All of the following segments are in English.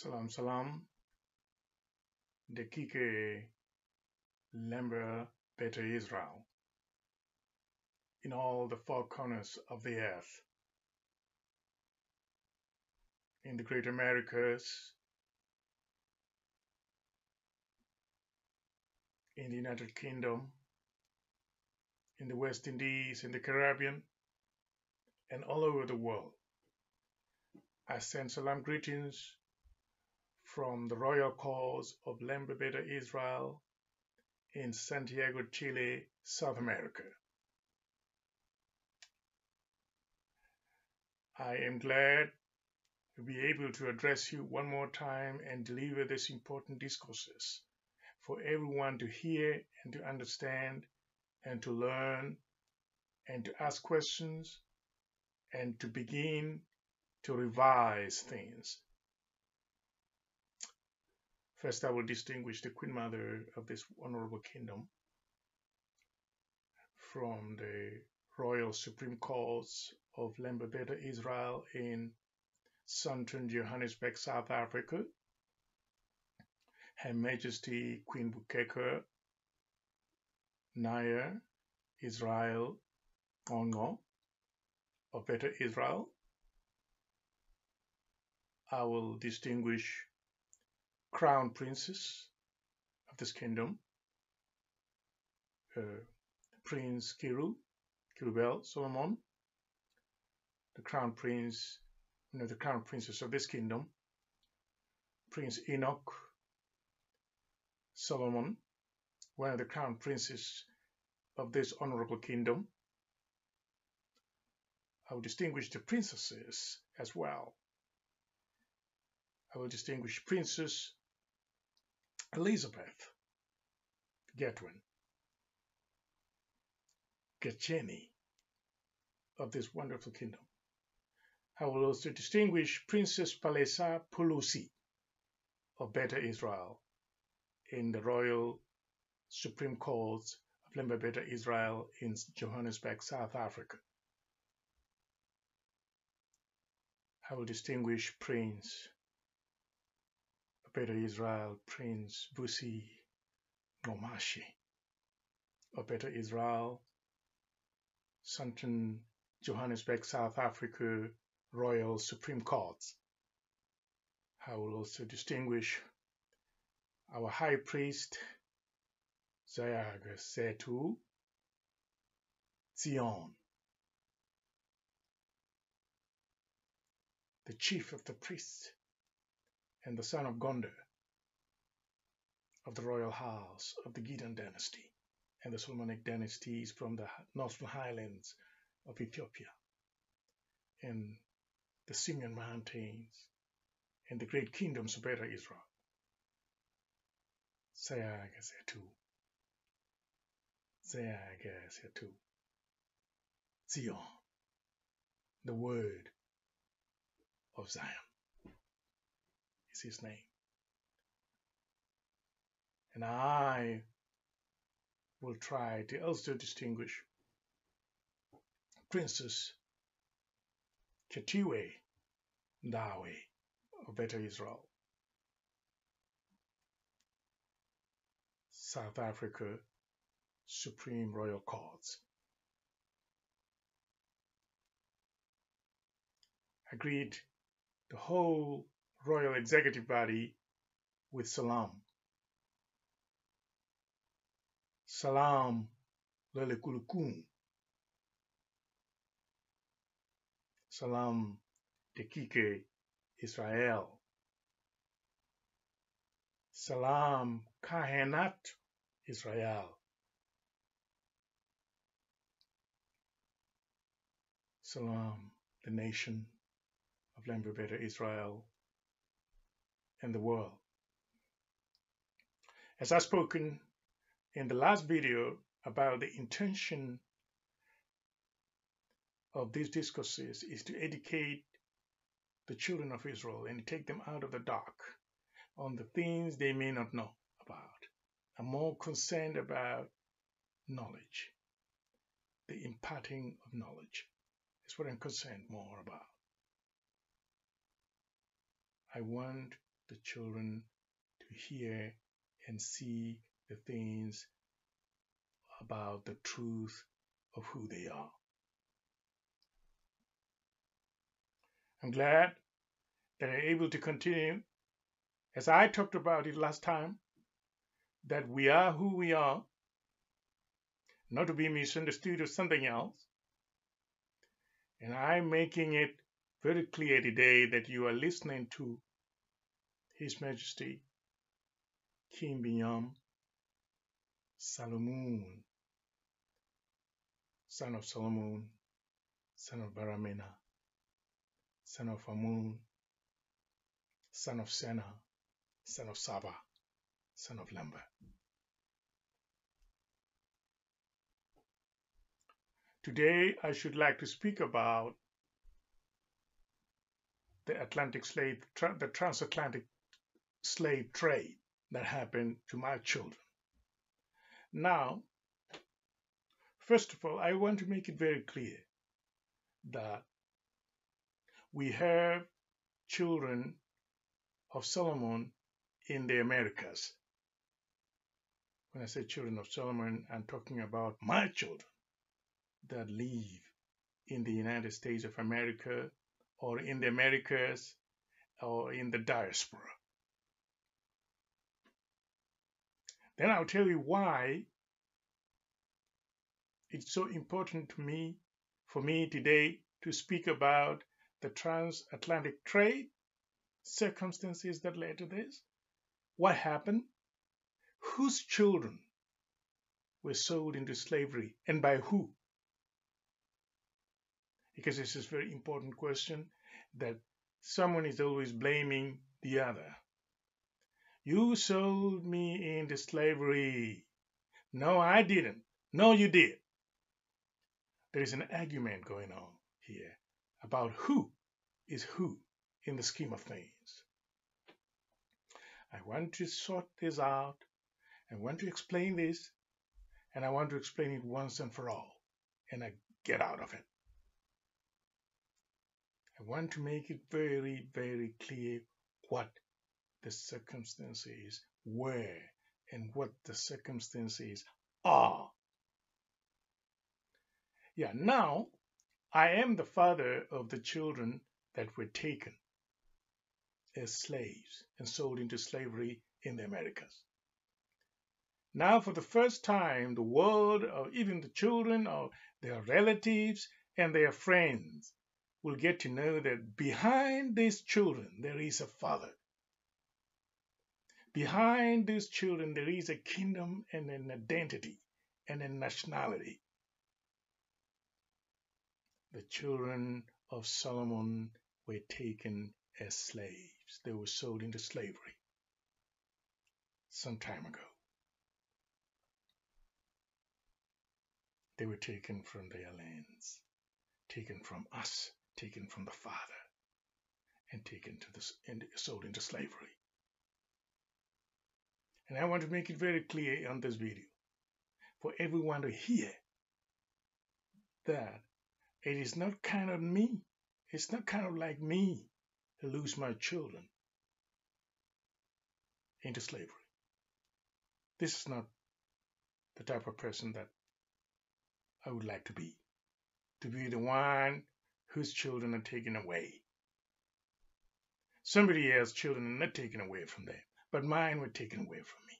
Salam, Dekike Lember Better Israel, in all the four corners of the earth, in the Great Americas, in the United Kingdom, in the West Indies, in the Caribbean, and all over the world. I send salam greetings from the royal cause of Lember Better Israel in Santiago, Chile, South America. I am glad to be able to address you one more time and deliver these important discourses for everyone to hear and to understand and to learn and to ask questions and to begin to revise things. First, I will distinguish the Queen Mother of this honorable kingdom from the Royal Supreme Courts of Lember Better Israel in Sunton, Johannesburg, South Africa. Her Majesty Queen Bukeke Naya Israel Ongo of Better Israel. I will distinguish Crown Princess of this kingdom, Prince Kirubel Solomon, the Crown Prince, the Crown Princess of this kingdom, Prince Enoch Solomon, one of the Crown Princes of this honorable kingdom. I will distinguish the princesses as well. I will distinguish Princess Elizabeth Getcheni of this wonderful kingdom. I will also distinguish Princess Palesa Pulusi of Better Israel in the Royal Supreme Court of Lember Better Israel in Johannesburg, South Africa. I will distinguish Prince of Better Israel, Prince Busi Ngomashi of Better Israel, Sunton, Johannesburg, South Africa, Royal Supreme Courts. I will also distinguish our High Priest, Zayaga Setu Zion, the chief of the priests and the son of Gondar of the royal house of the Gideon dynasty and the Solomonic dynasties from the northern highlands of Ethiopia and the Simeon Mountains and the great kingdoms of Better Israel. Zayaga Setu Zion, the word of Zion is his name. And I will try to also distinguish Princess Chetiwe Ndawe of Better Israel, South Africa Supreme Royal Courts. I greet the whole Royal Executive Body with salam. Salam Lelekulukun. Salam Dekike Israel. Salam Kahenat Israel. Salam, the nation of Lember Better Israel and the world. As I've spoken in the last video about the intention of these discourses is to educate the children of Israel and take them out of the dark on the things they may not know about. I'm more concerned about knowledge, the imparting of knowledge. That's what I'm concerned more about. I want the children to hear and see the things about the truth of who they are. I'm glad that I'm able to continue, as I talked about it last time, that we are who we are, not to be misunderstood as something else. And I'm making it very clear today that you are listening to His Majesty King Binyam Selamun, son of Solomon, son of Baramena, son of Amun, son of Sena, son of Saba, son of Lambert. Today, I should like to speak about the the transatlantic slave trade that happened to my children. Now, first of all, I want to make it very clear that we have children of Solomon in the Americas. When I say children of Solomon, I'm talking about my children that live in the United States of America or in the Americas or in the diaspora. Then I'll tell you why it's so important for me today to speak about the transatlantic trade, circumstances that led to this, what happened, whose children were sold into slavery and by who. Because this is a very important question that someone is always blaming the other. You sold me into slavery. No, I didn't. No, you did. There is an argument going on here about who is who in the scheme of things. I want to sort this out. I want to explain this, and I want to explain it once and for all, and I get out of it. I want to make it very, very clear what the circumstances were and what the circumstances are. Yeah, now I am the father of the children that were taken as slaves and sold into slavery in the Americas. Now, for the first time, the world, or even the children, or their relatives and their friends, will get to know that behind these children there is a father. Behind these children there is a kingdom and an identity and a nationality. The children of Solomon were taken as slaves. They were sold into slavery some time ago. They were taken from their lands, taken from us, taken from the Father, and sold into slavery. And I want to make it very clear on this video for everyone to hear that it is not kind of me. It's not kind of like me to lose my children into slavery. This is not the type of person that I would like to be the one whose children are taken away. Somebody else's children are not taken away from them, but mine were taken away from me.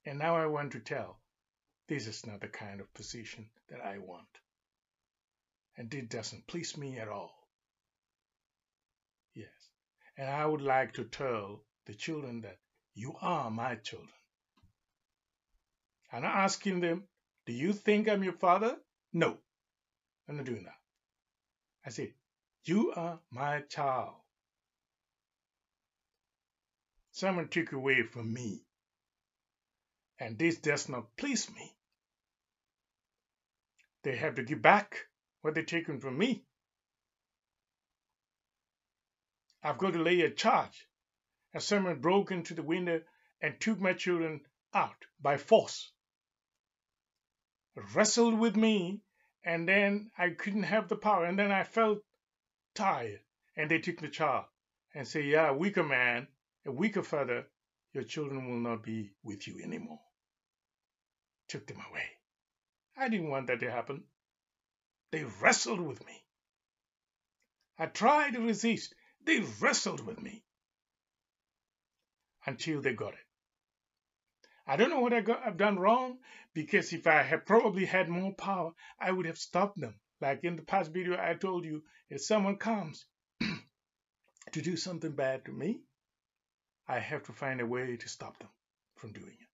And now I want to tell, this is not the kind of position that I want. And it doesn't please me at all. Yes. And I would like to tell the children that you are my children. I'm not asking them, do you think I'm your father? No, I'm not doing that. I say, you are my child. Someone took away from me, and this does not please me. They have to give back what they've taken from me. I've got to lay a charge, as someone broke into the window and took my children out by force, wrestled with me, and then I couldn't have the power, and then I felt tired, and they took the child and say, yeah, a weaker man, a weaker father, your children will not be with you anymore. Took them away. I didn't want that to happen. They wrestled with me. I tried to resist. They wrestled with me until they got it. I don't know what I've done wrong, because if I had probably had more power, I would have stopped them. Like in the past video, I told you, if someone comes to do something bad to me, I have to find a way to stop them from doing it.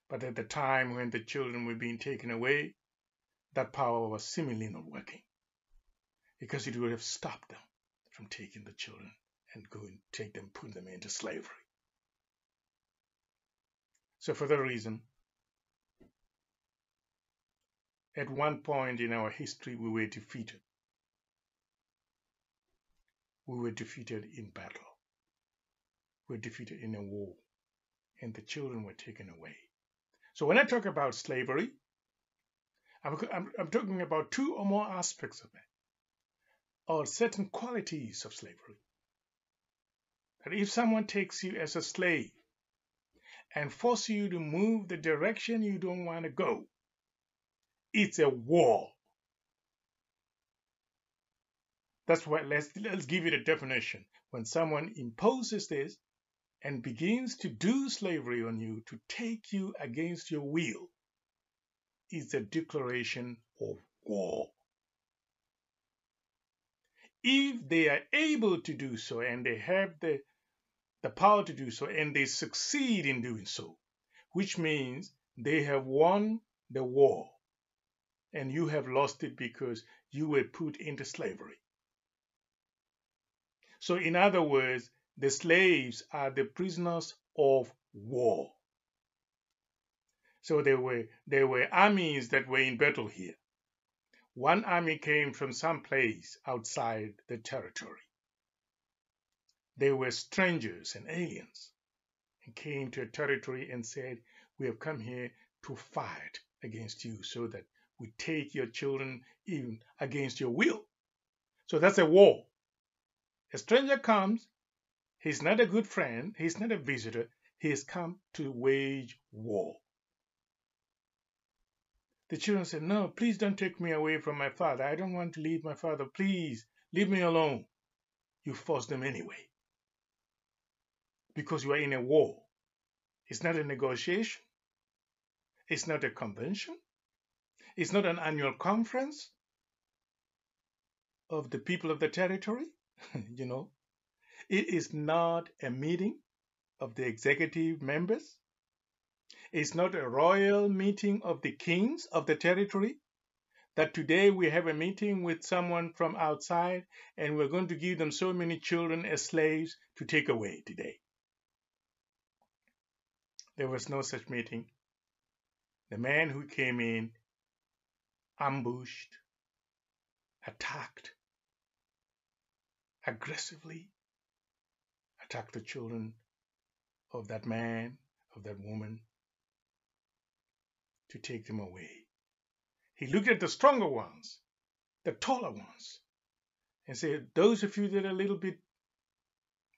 But at the time when the children were being taken away, that power was seemingly not working, because it would have stopped them from taking the children and going to take them, put them into slavery. So for that reason, at one point in our history, we were defeated. We were defeated in battle. We were defeated in a war, and the children were taken away. So when I talk about slavery, I'm talking about two or more aspects of it, or certain qualities of slavery. That if someone takes you as a slave and forces you to move the direction you don't want to go, it's a war. That's why let's give it a definition. When someone imposes this and begins to do slavery on you, to take you against your will, it's a declaration of war. If they are able to do so, and they have the power to do so, and they succeed in doing so, which means they have won the war, and you have lost it because you were put into slavery. So in other words, the slaves are the prisoners of war. So there were armies that were in battle here. One army came from some place outside the territory. They were strangers and aliens, and came to a territory and said, we have come here to fight against you so that we take your children even against your will. So that's a war. A stranger comes, he's not a good friend, he's not a visitor, he has come to wage war. The children said, no, please don't take me away from my father. I don't want to leave my father. Please, leave me alone. You force them anyway, because you are in a war. It's not a negotiation. It's not a convention. It's not an annual conference of the people of the territory. It is not a meeting of the executive members. It's not a royal meeting of the kings of the territory, that today we have a meeting with someone from outside and we're going to give them so many children as slaves to take away today. There was no such meeting. The man who came in ambushed, attacked, aggressively attacked the children of that man, of that woman, to take them away. He looked at the stronger ones, the taller ones, and said, those of you that are a little bit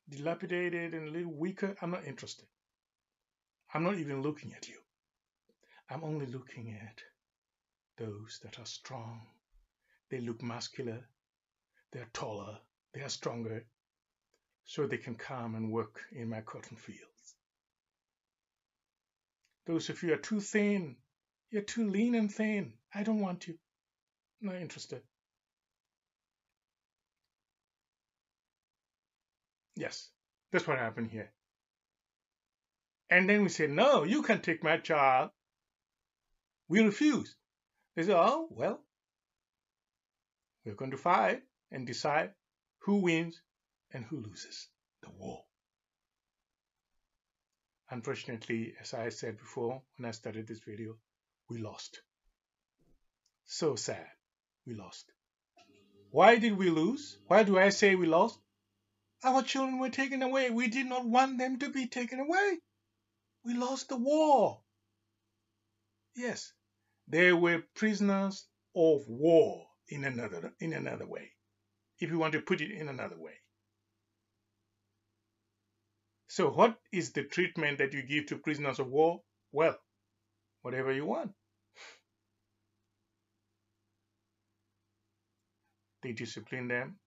dilapidated and a little weaker, I'm not interested. I'm not even looking at you. I'm only looking at those that are strong. They look muscular, they're taller, they are stronger, so they can come and work in my cotton fields. Those of you are too thin, you're too lean and thin. I don't want you. I'm not interested. Yes, that's what happened here. And then we said, no, you can't take my child. We refuse. They said, oh, well, we're going to fight and decide who wins and who loses the war. Unfortunately, as I said before when I started this video, we lost. So sad, we lost. Why did we lose? Why do I say we lost? Our children were taken away. We did not want them to be taken away. We lost the war. Yes, they were prisoners of war in another way, if you want to put it in another way. So what is the treatment that you give to prisoners of war? Well, whatever you want. They discipline them.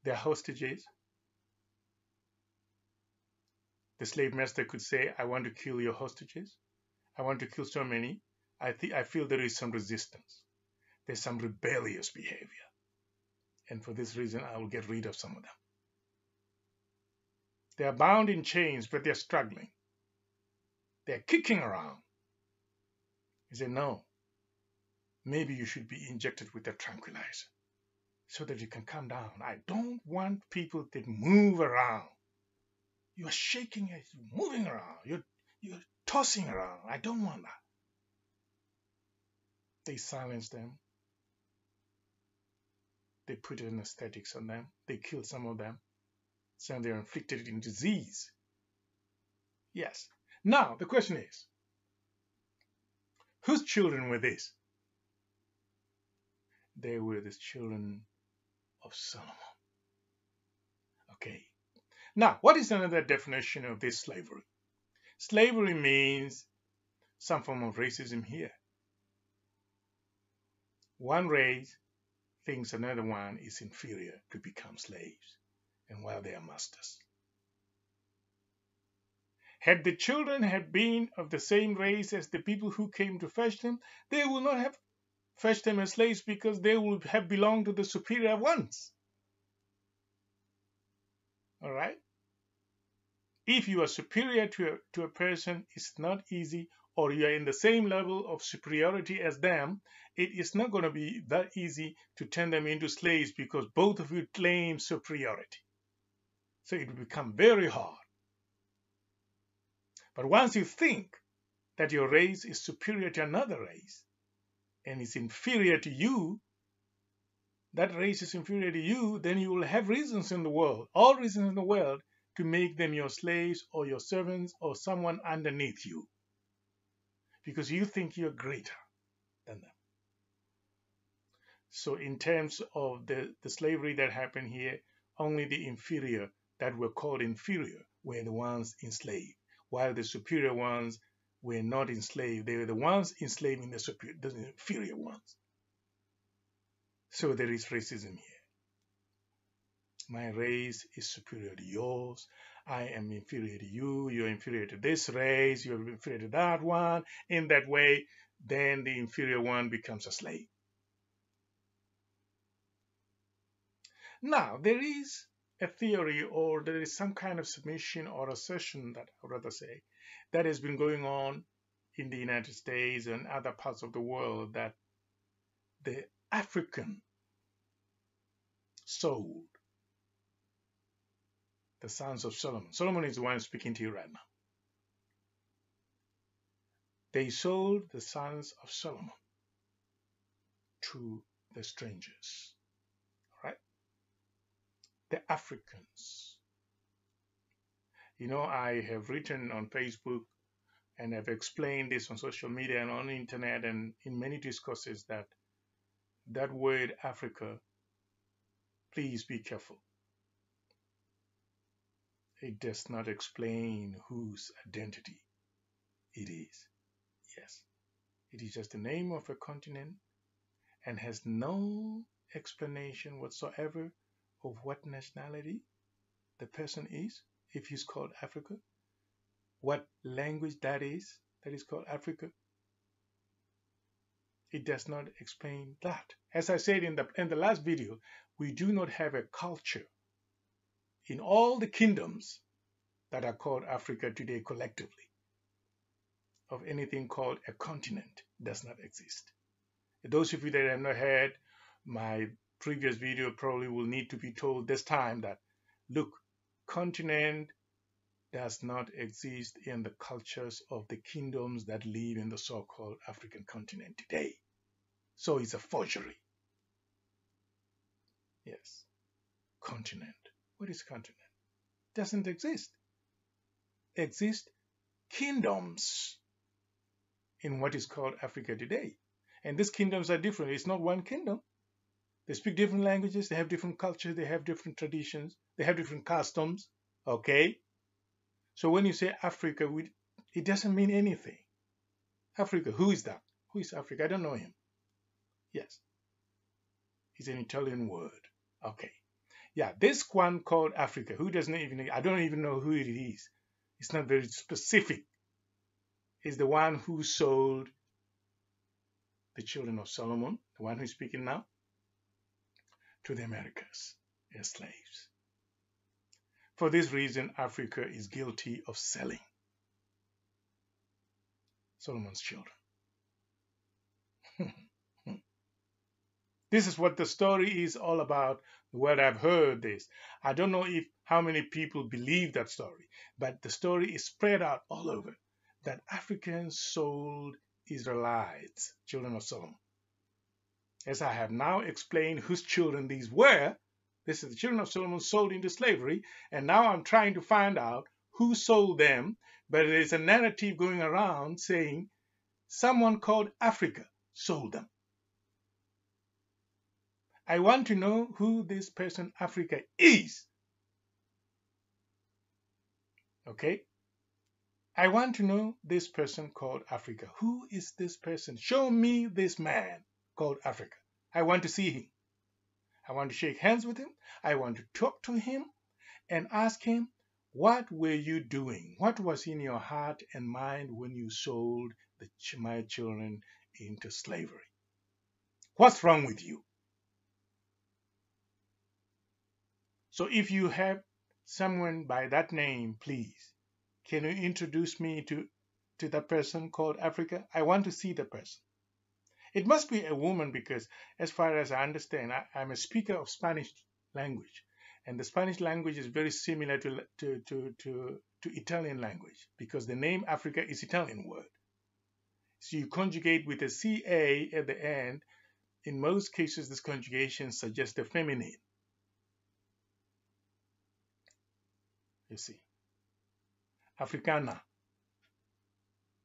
They're hostages. The slave master could say, I want to kill your hostages. I want to kill so many. I feel there is some resistance. There's some rebellious behavior. And for this reason, I will get rid of some of them. They are bound in chains, but they're struggling. They're kicking around. He said, no, maybe you should be injected with a tranquilizer so that you can calm down. I don't want people that move around. You're shaking, you're moving around, you're tossing around. I don't want that. They silence them. They put anesthetics on them. They kill some of them. Some they're inflicted in disease. Yes. Now, the question is, whose children were these? They were the children of Solomon. Okay. Now, what is another definition of this slavery? Slavery means some form of racism here. One race thinks another one is inferior to become slaves, and while they are masters. Had the children had been of the same race as the people who came to fetch them, they would not have fetched them as slaves because they would have belonged to the superior ones. All right? If you are superior to a person, it's not easy, or you are in the same level of superiority as them, it is not going to be that easy to turn them into slaves because both of you claim superiority. So it will become very hard. But once you think that your race is superior to another race and is inferior to you, that race is inferior to you, then you will have reasons in the world, all reasons in the world, to make them your slaves or your servants or someone underneath you because you think you're greater than them. So in terms of the slavery that happened here, only the inferior that were called inferior were the ones enslaved, while the superior ones were not enslaved. They were the ones enslaving the inferior ones. So there is racism here. My race is superior to yours. I am inferior to you. You're inferior to this race. You're inferior to that one. In that way, then the inferior one becomes a slave. Now, there is a theory, or there is some kind of submission or assertion, that I would rather say, that has been going on in the United States and other parts of the world, that the African sold the sons of Solomon. Solomon is the one speaking to you right now. They sold the sons of Solomon to the strangers. All right? The Africans. You know, I have written on Facebook and I've explained this on social media and on the internet and in many discourses that that word Africa, please be careful. It does not explain whose identity it is. Yes, it is just the name of a continent and has no explanation whatsoever of what nationality the person is, if he's called Africa, what language that is called Africa. It does not explain that. As I said in the last video, we do not have a culture in all the kingdoms that are called Africa today collectively. Of anything called a continent does not exist. Those of you that have not heard my previous video probably will need to be told this time that, look, continent does not exist in the cultures of the kingdoms that live in the so-called African continent today. So it's a forgery. Yes. Continent. What is continent? Doesn't exist. Exist kingdoms in what is called Africa today. And these kingdoms are different. It's not one kingdom. They speak different languages. They have different cultures. They have different traditions. They have different customs. Okay? So when you say Africa, it doesn't mean anything. Africa, who is that? Who is Africa? I don't know him. Yes, it's an Italian word. Okay. Yeah, this one called Africa, who doesn't even, I don't even know who it is. It's not very specific. It's the one who sold the children of Solomon, the one who's speaking now, to the Americas as slaves. For this reason, Africa is guilty of selling Solomon's children. This is what the story is all about. What I've heard this. I don't know how many people believe that story, but the story is spread out all over that Africans sold Israelites, children of Solomon. As I have now explained whose children these were, this is the children of Solomon sold into slavery, and now I'm trying to find out who sold them, but there's a narrative going around saying someone called Africa sold them. I want to know who this person Africa is. Okay? I want to know this person called Africa. Who is this person? Show me this man called Africa. I want to see him. I want to shake hands with him. I want to talk to him and ask him, what were you doing? What was in your heart and mind when you sold my children into slavery? What's wrong with you? So if you have someone by that name, please, can you introduce me to that person called Africa? I want to see the person. It must be a woman because as far as I understand, I'm a speaker of Spanish language. And the Spanish language is very similar to Italian language because the name Africa is Italian word. So you conjugate with a CA at the end. In most cases, this conjugation suggests the feminine. You see. Africana.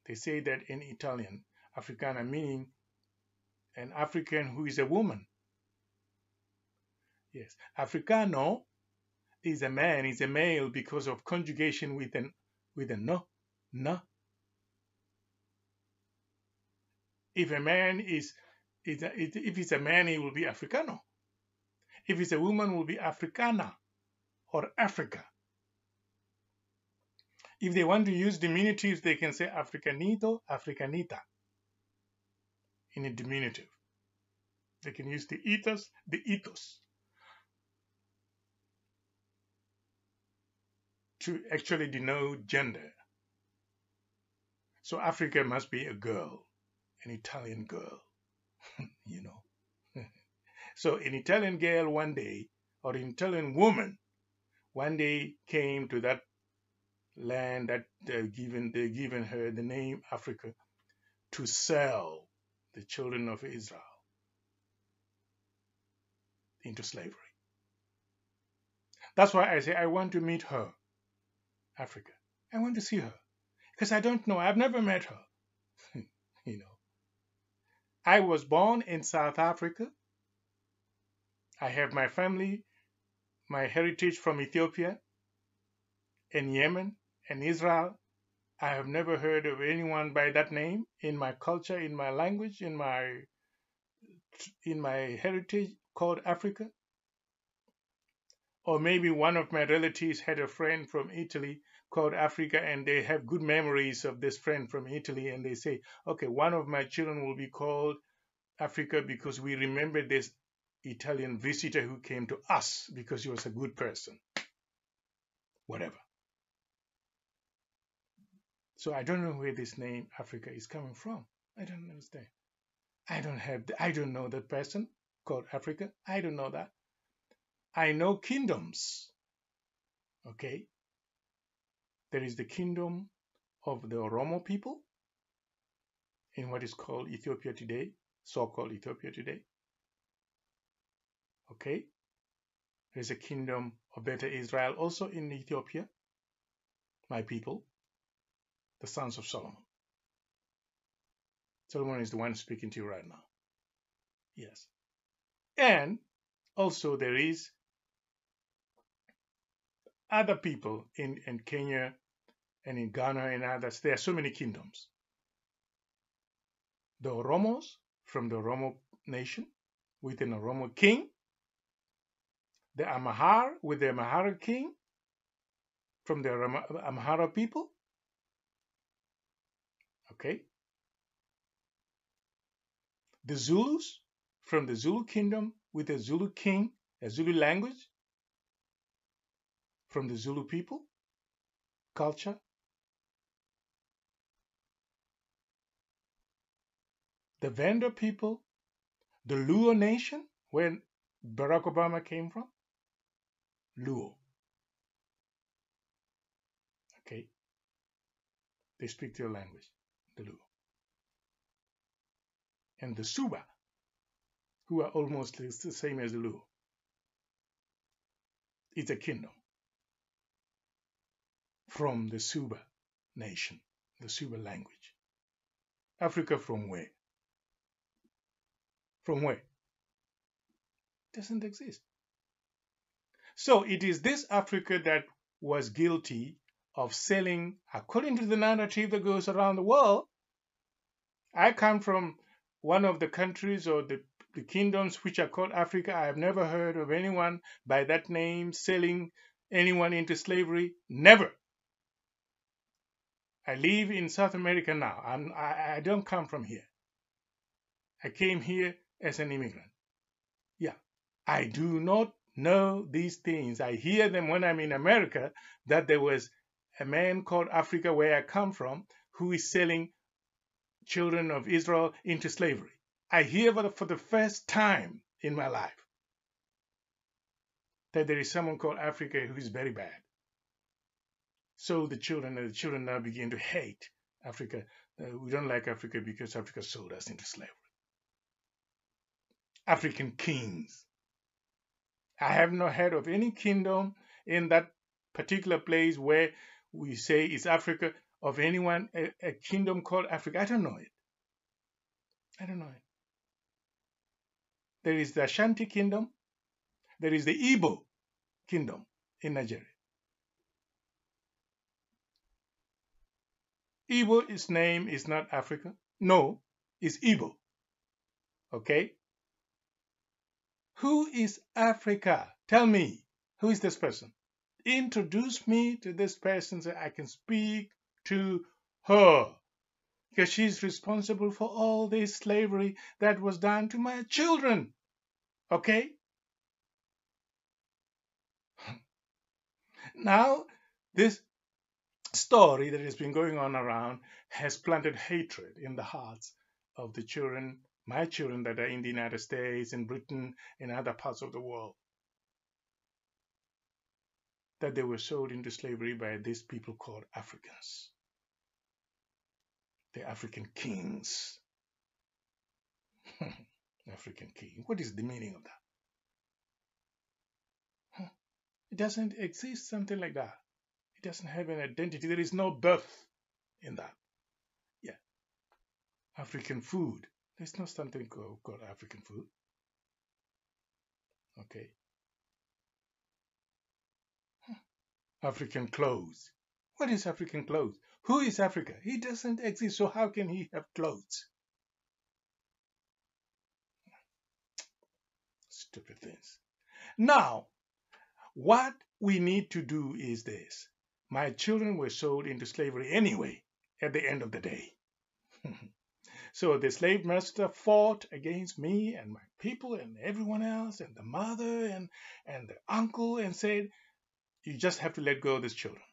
They say that in Italian, Africana meaning an African who is a woman. Yes. Africano is a man, is a male because of conjugation with a no. If a man if it's a man, he will be Africano. If it's a woman, it will be Africana or Africa. If they want to use diminutives, they can say Africanito, Africanita in a diminutive. They can use the itos to actually denote gender. So Africa must be a girl, an Italian girl, you know. So an Italian girl one day, or an Italian woman, one day came to that land that they've given her the name Africa to sell the children of Israel into slavery. That's why I say I want to meet her, Africa. I want to see her because I don't know. I've never met her. You know, I was born in South Africa. I have my family, my heritage from Ethiopia and Yemen and Israel. I have never heard of anyone by that name in my culture, in my language, in my heritage called Africa. Or maybe one of my relatives had a friend from Italy called Africa and they have good memories of this friend from Italy and they say, okay, one of my children will be called Africa because we remember this Italian visitor who came to us because he was a good person. Whatever. So I don't know where this name Africa is coming from. I don't understand. I don't know that person called Africa. I don't know that. I know kingdoms. Okay. There is the kingdom of the Oromo people in what is called Ethiopia today, so-called Ethiopia today. Okay. There's a kingdom of Beta Israel also in Ethiopia. My people, the sons of Solomon. Solomon is the one speaking to you right now. Yes. And also there is other people in Kenya and in Ghana and others, there are so many kingdoms. The Oromos from the Oromo nation with an Oromo king, the Amhara with the Amhara king from the Amhara people, okay? The Zulus from the Zulu kingdom with a Zulu king, a Zulu language from the Zulu people, culture. The Venda people, the Luo nation, where Barack Obama came from, Luo. Okay, they speak their language, the Luo. And the Suba, who are almost the same as the Luo. It's a kingdom from the Suba nation, the Suba language. Africa from where? From where? Doesn't exist. So it is this Africa that was guilty of selling, according to the narrative that goes around the world. I come from one of the countries or the kingdoms which are called Africa. I have never heard of anyone by that name selling anyone into slavery. Never. I live in South America now. I don't come from here. I came here as an immigrant. Yeah. I do not know these things. I hear them when I'm in America, that there was a man called Africa, where I come from, who is selling children of Israel into slavery. I hear for the first time in my life that there is someone called Africa who is very bad. So the children now begin to hate Africa. We don't like Africa because Africa sold us into slavery. African kings. I have not heard of any kingdom in that particular place where we say it's Africa, of anyone, a kingdom called Africa. I don't know it. I don't know it. There is the Ashanti kingdom. There is the Igbo kingdom in Nigeria. Igbo's name is not Africa. No, it's Igbo. Okay? Who is Africa? Tell me, who is this person? Introduce me to this person so I can speak to her. Because she's responsible for all this slavery that was done to my children. Okay? Now, this story that has been going on around has planted hatred in the hearts of the children, my children that are in the United States, in Britain, in other parts of the world, that they were sold into slavery by these people called Africans, the African kings. African king. What is the meaning of that? It doesn't exist, something like that. It doesn't have an identity. There is no birth in that. Yeah. African food. There's not something called African food. Okay. African clothes. What is African clothes? Who is Africa? He doesn't exist, so how can he have clothes? Stupid things. Now, what we need to do is this. My children were sold into slavery anyway at the end of the day. So the slave master fought against me and my people and everyone else and the mother and the uncle and said, you just have to let go of these children.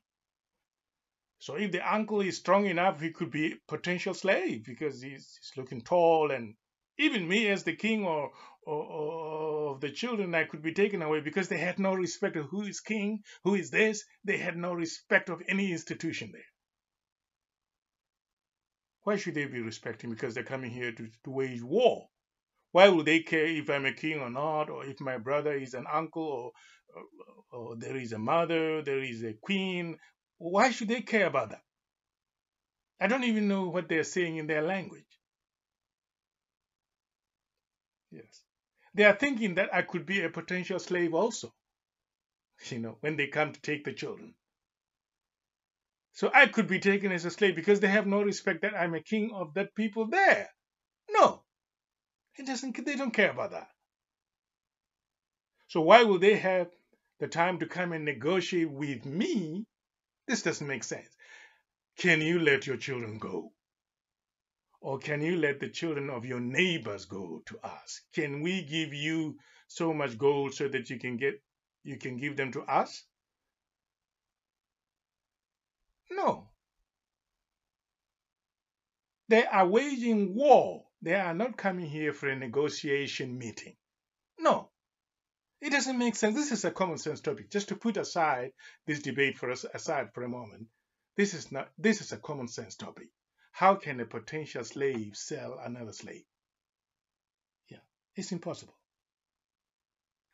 So if the uncle is strong enough, he could be a potential slave because he's looking tall, and even me as the king or of the children, I could be taken away because they had no respect of who is king, who is this. They had no respect of any institution there. Why should they be respecting? Because they're coming here to wage war. Why would they care if I'm a king or not, or if my brother is an uncle, or there is a mother, there is a queen? Why should they care about that? I don't even know what they're saying in their language. Yes. They are thinking that I could be a potential slave also, when they come to take the children. So I could be taken as a slave because they have no respect that I'm a king of that people there. No, they don't care about that. So why will they have the time to come and negotiate with me? This doesn't make sense. Can you let your children go? Or can you let the children of your neighbors go to us? Can we give you so much gold so that you can give them to us? No. They are waging war. They are not coming here for a negotiation meeting. No. It doesn't make sense. This is a common sense topic. Just to put aside this debate aside for a moment, this is a common sense topic. How can a potential slave sell another slave? Yeah, it's impossible.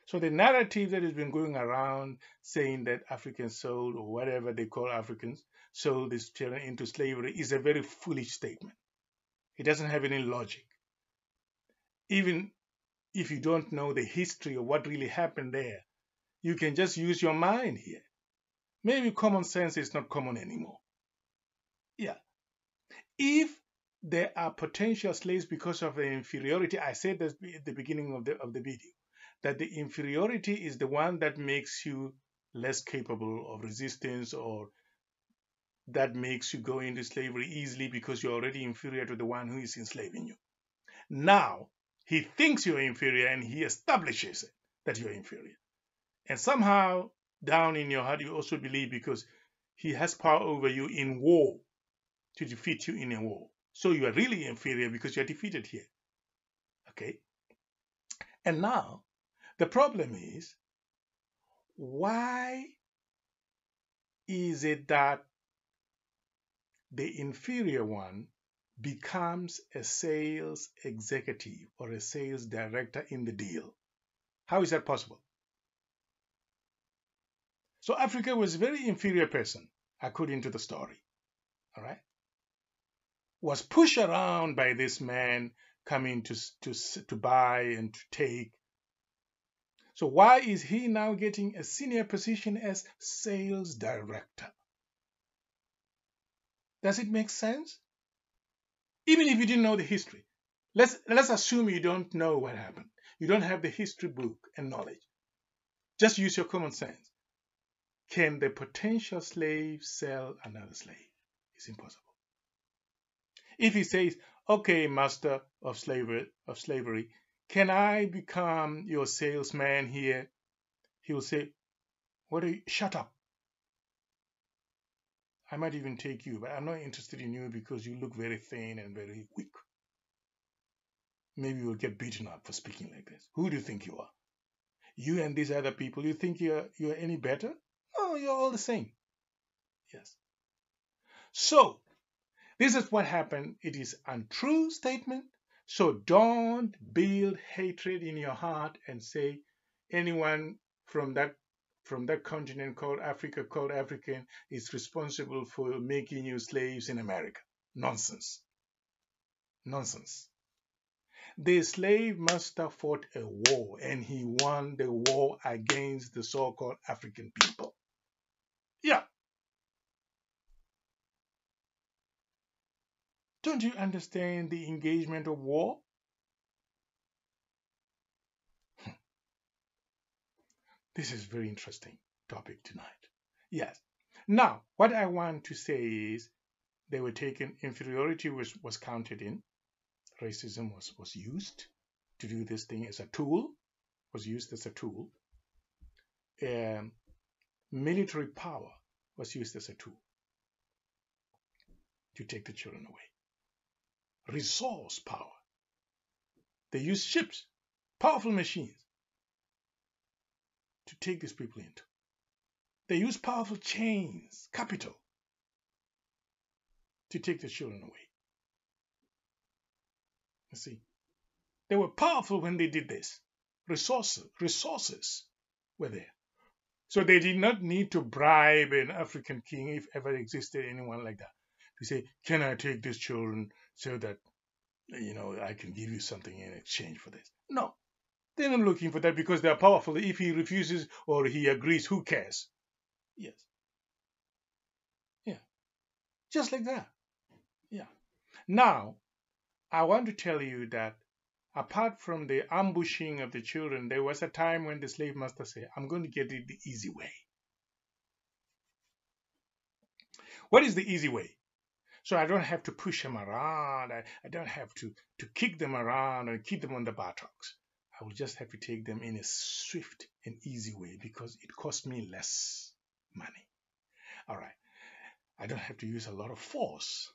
So the narrative that has been going around saying that Africans sold, or whatever they call Africans, sold these children into slavery is a very foolish statement. It doesn't have any logic. Even if you don't know the history of what really happened there, you can just use your mind here. Maybe common sense is not common anymore. Yeah. If there are potential slaves because of the inferiority, I said this at the beginning of the video, that the inferiority is the one that makes you less capable of resistance, or that makes you go into slavery easily because you're already inferior to the one who is enslaving you. Now, he thinks you're inferior and he establishes it, that you're inferior. And somehow, down in your heart, you also believe because he has power over you in war, to defeat you in a war. So you are really inferior because you're defeated here. Okay? And now, the problem is, why is it that the inferior one becomes a sales executive or a sales director in the deal? How is that possible? So Africa was a very inferior person, according to the story. All right? Was pushed around by this man coming to buy and to take. So why is he now getting a senior position as sales director? Does it make sense? Even if you didn't know the history, let's assume you don't know what happened. You don't have the history book and knowledge. Just use your common sense. Can the potential slave sell another slave? It's impossible. If he says, "Okay, master of slavery, can I become your salesman here?" He will say, "Shut up. I might even take you, but I'm not interested in you because you look very thin and very weak. Maybe you'll get beaten up for speaking like this. Who do you think you are? You and these other people, you think you're any better? No, you're all the same." Yes. So, this is what happened. It is an untrue statement. So don't build hatred in your heart and say anyone from that continent called Africa, called African, is responsible for making you slaves in America. Nonsense. Nonsense. The slave master fought a war and he won the war against the so-called African people. Yeah. Don't you understand the engagement of war? This is a very interesting topic tonight. Yes. Now, what I want to say is they were taken, inferiority was counted in, racism was used to do this thing as a tool, was used as a tool. Military power was used as a tool to take the children away. Resource power. They used ships, powerful machines, to take these people into. They used powerful chains, capital, to take the children away. You see, they were powerful when they did this. Resources were there. So they did not need to bribe an African king, if ever existed anyone like that, to say, "Can I take these children so that, I can give you something in exchange for this?" No, they're not looking for that because they're powerful. If he refuses or he agrees, who cares? Yes. Yeah. Just like that. Yeah. Now, I want to tell you that apart from the ambushing of the children, there was a time when the slave master said, I'm going to get it the easy way. What is the easy way? So I don't have to push them around. I don't have to kick them around and keep them on the buttocks. I will just have to take them in a swift and easy way because it costs me less money. All right. I don't have to use a lot of force.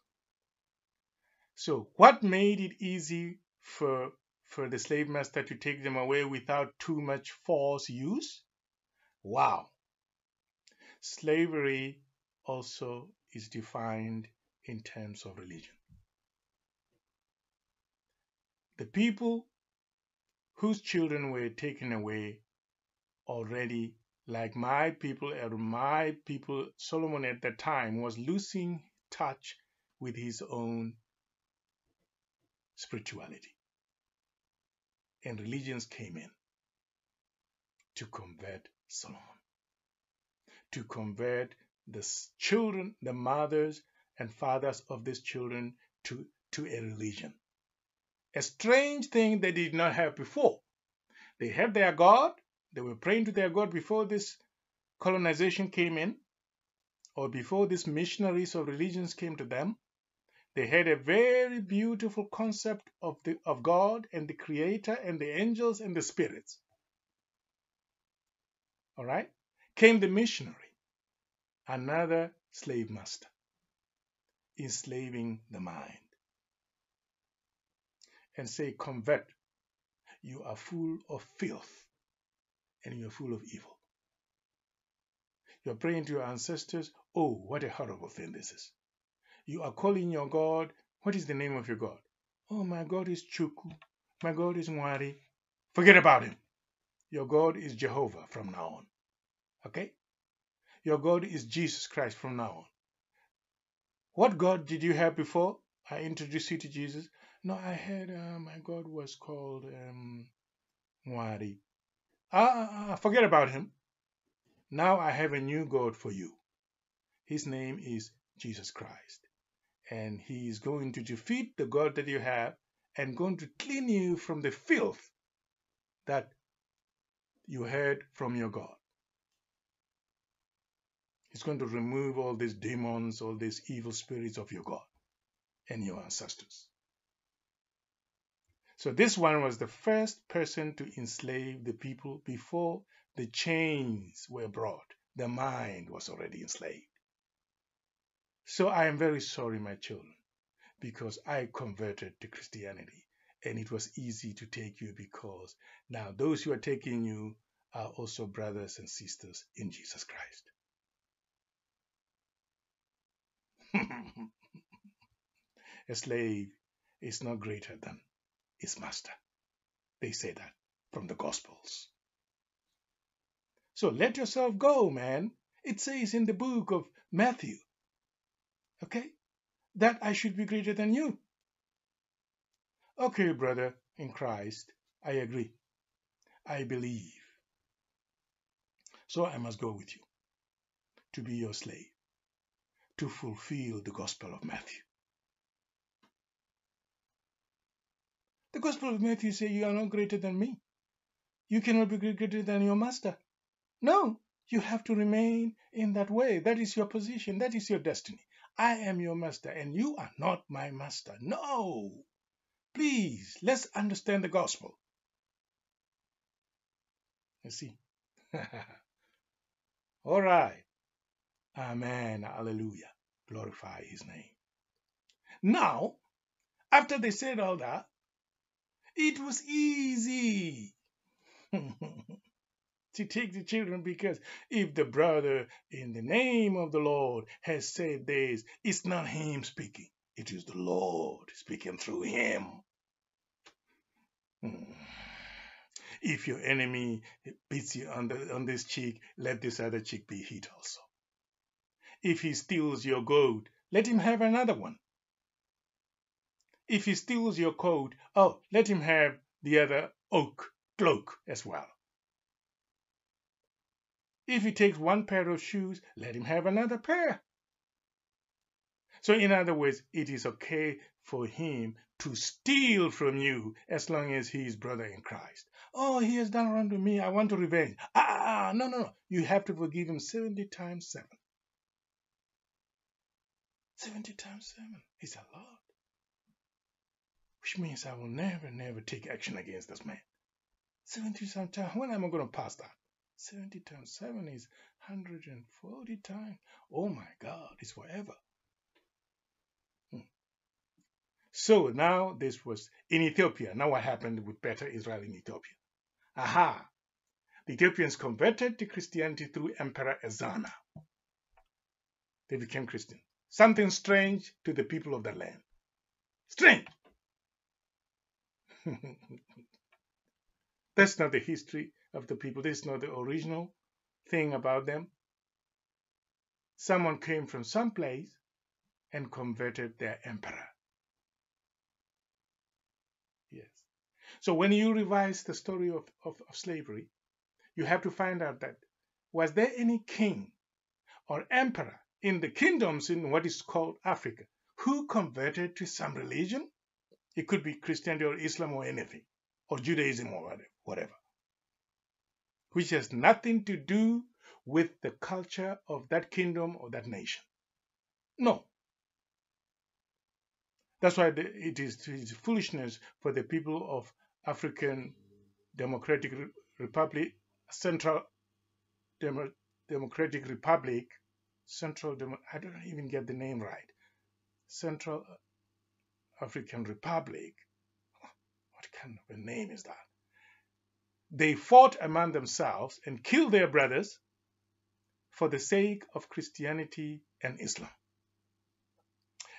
So what made it easy for the slave master to take them away without too much force use? Wow. Slavery also is defined in terms of religion. The people whose children were taken away already, like my people, Solomon at that time was losing touch with his own spirituality. And religions came in to convert Solomon, to convert the children, the mothers and fathers of these children to a religion. A strange thing they did not have before. They had their God. They were praying to their God before this colonization came in, or before these missionaries of religions came to them. They had a very beautiful concept of God and the Creator and the angels and the spirits. All right? Came the missionary, another slave master, enslaving the mind, and say, convert. You are full of filth and you are full of evil. You are praying to your ancestors. Oh, what a horrible thing this is. You are calling your God. What is the name of your God? Oh, my God is Chuku. My God is Mwari. Forget about him. Your God is Jehovah from now on. Okay? Your God is Jesus Christ from now on. What God did you have before I introduced you to Jesus? No, I had, my God was called Mwari. Forget about him. Now I have a new God for you. His name is Jesus Christ. And he is going to defeat the God that you have and going to clean you from the filth that you had from your God. He's going to remove all these demons, all these evil spirits of your God and your ancestors. So this one was the first person to enslave the people before the chains were brought. The mind was already enslaved. So I am very sorry, my children, because I converted to Christianity and it was easy to take you because now those who are taking you are also brothers and sisters in Jesus Christ. A slave is not greater than his master. They say that from the Gospels. So let yourself go, man. It says in the book of Matthew, okay, that I should be greater than you. Okay, brother in Christ, I agree. I believe. So I must go with you to be your slave, to fulfill the Gospel of Matthew. The Gospel of Matthew says you are not greater than me. You cannot be greater than your master. No, you have to remain in that way. That is your position. That is your destiny. I am your master and you are not my master. No. Please, let's understand the gospel. You see? All right. Amen. Hallelujah. Glorify his name. Now, after they said all that, it was easy to take the children because if the brother in the name of the Lord has said this, it's not him speaking. It is the Lord speaking through him. If your enemy beats you on this cheek, let this other cheek be hit also. If he steals your goat, let him have another one. If he steals your coat, oh, let him have the other cloak as well. If he takes one pair of shoes, let him have another pair. So in other words, it is okay for him to steal from you as long as he is brother in Christ. Oh, he has done wrong to me. I want to revenge. No, no, no. You have to forgive him 70 times 7. 70 times 7 is a lot. Which means I will never, never take action against this man. 70 times, when am I going to pass that? 70 times 7 is 140 times. Oh my God, it's forever. So now this was in Ethiopia. Now what happened with better Israel in Ethiopia? Aha! The Ethiopians converted to Christianity through Emperor Ezana. They became Christian. Something strange to the people of the land. Strange! That's not the history of the people. This is not the original thing about them. Someone came from some place and converted their emperor. Yes. So when you revise the story of slavery, you have to find out that was there any king or emperor in the kingdoms in what is called Africa who converted to some religion? It could be Christianity or Islam or anything, or Judaism or whatever, which has nothing to do with the culture of that kingdom or that nation. No. That's why it is foolishness for the people of African Democratic Republic, Central Democratic Republic, I don't even get the name right. Central African Republic. What kind of a name is that? They fought among themselves and killed their brothers for the sake of Christianity and Islam.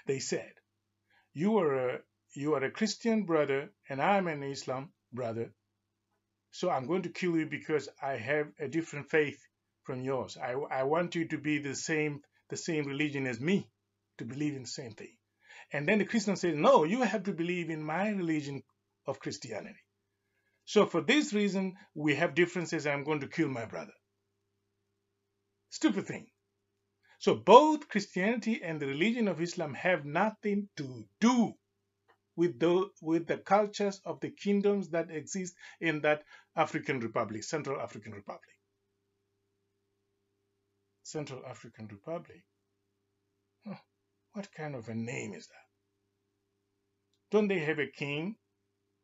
They said, you are a Christian brother and I'm an Islam brother, so I'm going to kill you because I have a different faith from yours. I want you to be the same religion as me, to believe in the same thing. And then the Christian says, no, you have to believe in my religion of Christianity. So for this reason, we have differences. I'm going to kill my brother. Stupid thing. So both Christianity and the religion of Islam have nothing to do with the cultures of the kingdoms that exist in that African Republic, Central African Republic. Central African Republic? Oh, what kind of a name is that? Don't they have a king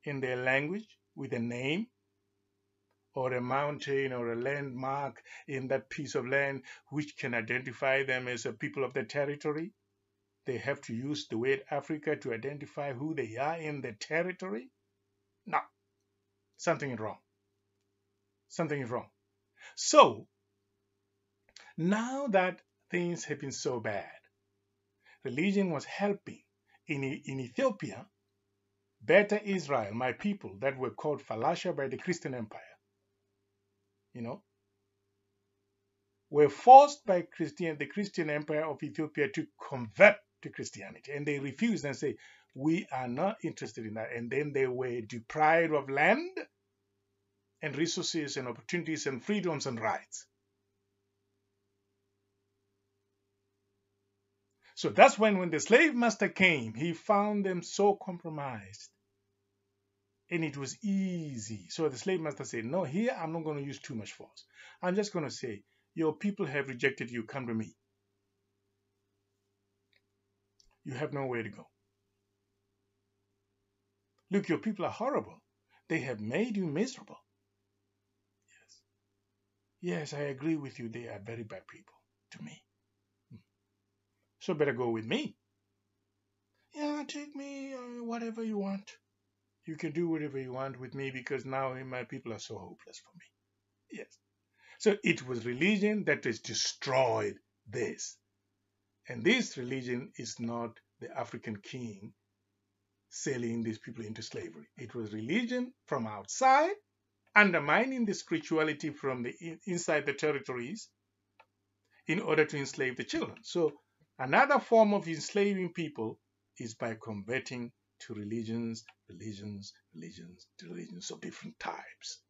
in their language with a name? Or a mountain or a landmark in that piece of land which can identify them as a people of the territory? They have to use the word Africa to identify who they are in the territory? No, something is wrong. Something is wrong. So, now that things have been so bad, religion was helping. In Ethiopia, better Israel, my people that were called Falasha by the Christian Empire, were forced by the Christian Empire of Ethiopia to convert to Christianity. And they refused and say, we are not interested in that. And then they were deprived of land and resources and opportunities and freedoms and rights. So that's when the slave master came, he found them so compromised. And it was easy. So the slave master said, no, here I'm not going to use too much force. I'm just going to say, your people have rejected you, come to me. You have nowhere to go. Look, your people are horrible. They have made you miserable. Yes. Yes, I agree with you. They are very bad people to me. So better go with me. Yeah, take me, whatever you want. You can do whatever you want with me because now my people are so hopeless for me. Yes. So it was religion that has destroyed this. And this religion is not the African king selling these people into slavery. It was religion from outside, undermining the spirituality from the inside the territories in order to enslave the children. So another form of enslaving people is by converting to religions of different types.